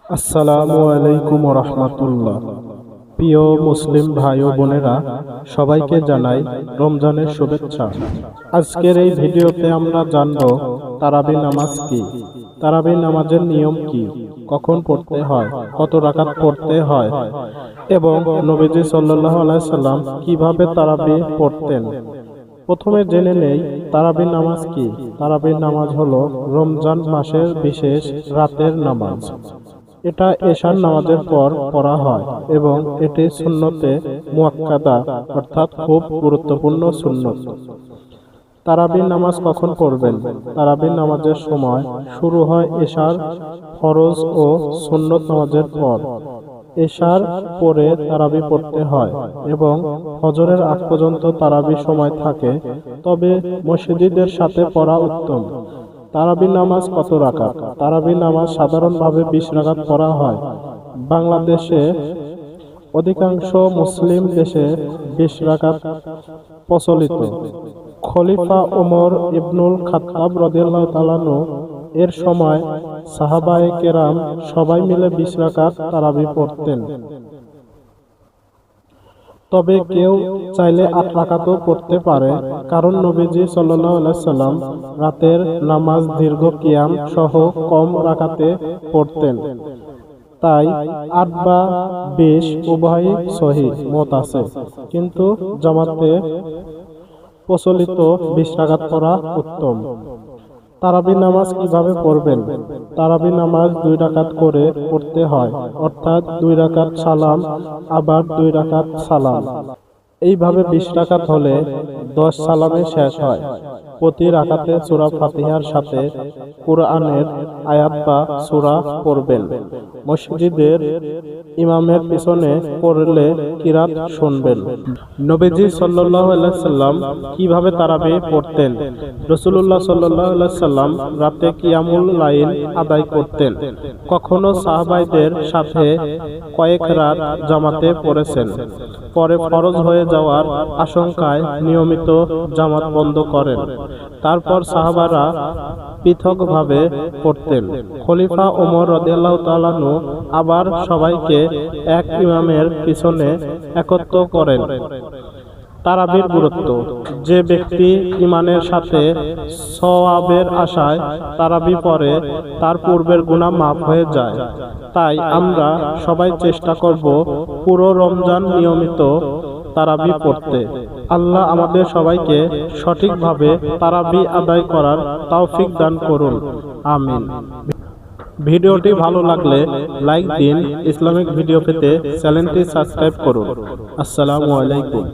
আসসালামু আলাইকুম রাহমাতুল্লাহ। প্রিয় মুসলিম ভাই ও বোনেরা, সবাইকে জানাই রমজানের শুভেচ্ছা। আজকের এই ভিডিওতে আমরা জানব তারাবি নামাজ কি, তারাবি নামাজের নিয়ম কি, কখন পড়তে হয়, কত রাকাত পড়তে হয় এবং নবীজি সাল্লাল্লাহু আলাইহি সাল্লাম কিভাবে তারাবি পড়তেন। প্রথমে জেনে নেই তারাবি নামাজ কি। তারাবি নামাজ হলো রমজান মাসের বিশেষ রাতের নামাজ। এটা এশার নামাজের পর পড়া হয় এবং এটি সুন্নতে মুআক্কাদা অর্থাৎ খুব গুরুত্বপূর্ণ সুন্নত। তারাবি নামাজ কখন পড়বেন? তারাবি নামাজের সময় শুরু হয় এশার ফরজ ও সুন্নত নামাজের পর। এশার পরে তারাবি পড়তে হয় এবং ফজরের আগ পর্যন্ত তারাবি সময় থাকে, তবে মসজিদের সাথে পড়া উত্তম। তারাবি নামাজ কত রাকাত? তারাবি নামাজ সাধারণভাবে 20 রাকাত পড়া হয়। বাংলাদেশে অধিকাংশ মুসলিম দেশে 20 রাকাত প্রচলিত। খলিফা ওমর ইবনুল খাত্তাব রাদিয়াল্লাহু তাআলা আনহু এর সময় সাহাবায়ে কেরাম সবাই মিলে 20 রাকাত তারাবি পড়তেন। তবে কেউ চাইলে 8 রাকাতও পড়তে পারে, কারণ নবীজি সাল্লাল্লাহু আলাইহি সাল্লাম রাতের নামাজ দীর্ঘ কিয়াম সহ কম রাকাতে পড়তেন। তাই 8 বা 20 উভয়ই সহিহ মত আছে, কিন্তু জামাতে প্রচলিত 20 রাকাত পড়া উত্তম। তারাবি নামাজ কিভাবে পড়বেন? তারাবি নামাজ 2 রাকাত করে পড়তে হয়, অর্থাৎ 2 রাকাত সালাম আবার 2 রাকাত সালাম। এইভাবে 20 রাকাত হলে 10 সালামে শেষ হয়। প্রতি রাকাতে সূরা ফাতিহার সাথে কুরআনের আয়াত বা সূরা পড়বেন। মসজিদের ইমামের পিছনে পড়লে কিরাত শুনবেন। নবীজি সাল্লাল্লাহু আলাইহি সাল্লাম কিভাবে তারাবি পড়তেন? রাসূলুল্লাহ সাল্লাল্লাহু আলাইহি সাল্লাম রাতে কিয়ামুল লাইল আদায় করতেন। কখনো সাহাবাইদের সাথে কয়েক রাত জামাতে পড়েছেন। পরে ফরজ হয়ে যাওয়ার আশঙ্কায় নিয়মিত জামাত বন্ধ করেন। তারপর সাহাবারা পৃথকভাবে পড়তেন। খলিফা ওমর রাদিয়াল্লাহু তাআলা আনহু আবার সবাইকে এক ইমামের পিছনে একত্র করেন। তারাবির গুরুত্ব: যে ব্যক্তি ঈমানের সাথে সওয়াবের আশায় তারাবি পড়ে, তার পূর্বের গুনাহ মাফ হয়ে যায়। তাই আমরা সবাই চেষ্টা করব পুরো রমজান নিয়মিত তারাবি পড়তে। আল্লাহ আমাদের সবাইকে সঠিকভাবে তারাবি আদায় করার তৌফিক দান করুন, আমিন। ভিডিওটি ভালো লাগলে লাইক দিন। ইসলামিক ভিডিও পেতে চ্যানেলটি সাবস্ক্রাইব করুন। আসসালামু আলাইকুম।